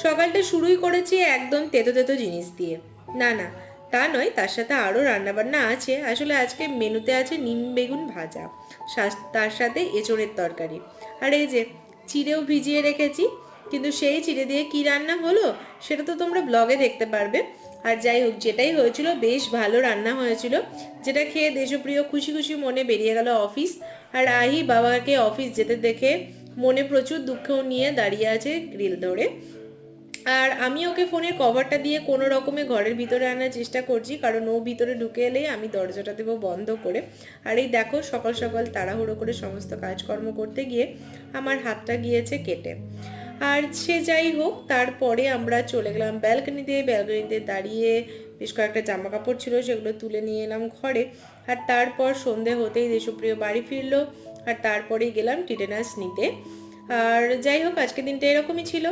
সকালটা শুরুই করেছি একদম তেতো তেতো জিনিস দিয়ে। না না, তা নয়, তার সাথে আরও রান্নাবান্না আছে। আসলে আজকে মেনুতে আছে নিম বেগুন ভাজা, তার সাথে এঁচোড়ের তরকারি, আর এই যে চিড়েও ভিজিয়ে রেখেছি। কিন্তু সেই চিড়ে দিয়ে কি রান্না হলো সেটা তো তোমরা ব্লগে দেখতে পারবে। আর যাই হোক, যেটাই হয়েছিল বেশ ভালো রান্না হয়েছিল, যেটা খেয়ে দেশপ্রিয় খুশি খুশি মনে বেরিয়ে গেল অফিস। আর আহি বাবাকে অফিস যেতে দেখে মনে প্রচুর দুঃখ নিয়ে দাঁড়িয়ে আছে গ্রিল ধরে। আর আমি ওকে ফোনের কভারটা দিয়ে কোনো রকমে ঘরের ভিতরে আনার চেষ্টা করছি, কারণ ও ভিতরে ঢুকে এলেই আমি দরজাটা দেবো বন্ধ করে। আর এই দেখো, সকাল সকাল তাড়াহুড়ো করে সমস্ত কাজকর্ম করতে গিয়ে আমার হাতটা গিয়েছে কেটে। আর সে যাই হোক, তারপরে আমরা চলে গেলাম ব্যালকনিতে। ব্যালকনিতে দাঁড়িয়ে বেশ কয়েকটা জামা কাপড় ছিল, সেগুলো তুলে নিয়ে এলাম ঘরে। আর তারপর সন্ধে হতেই দেশপ্রিয় বাড়ি ফিরলো। আর তারপরেই গেলাম টিটেনাস নিতে। আর যাই হোক, আজকের দিনটা এরকমই ছিল।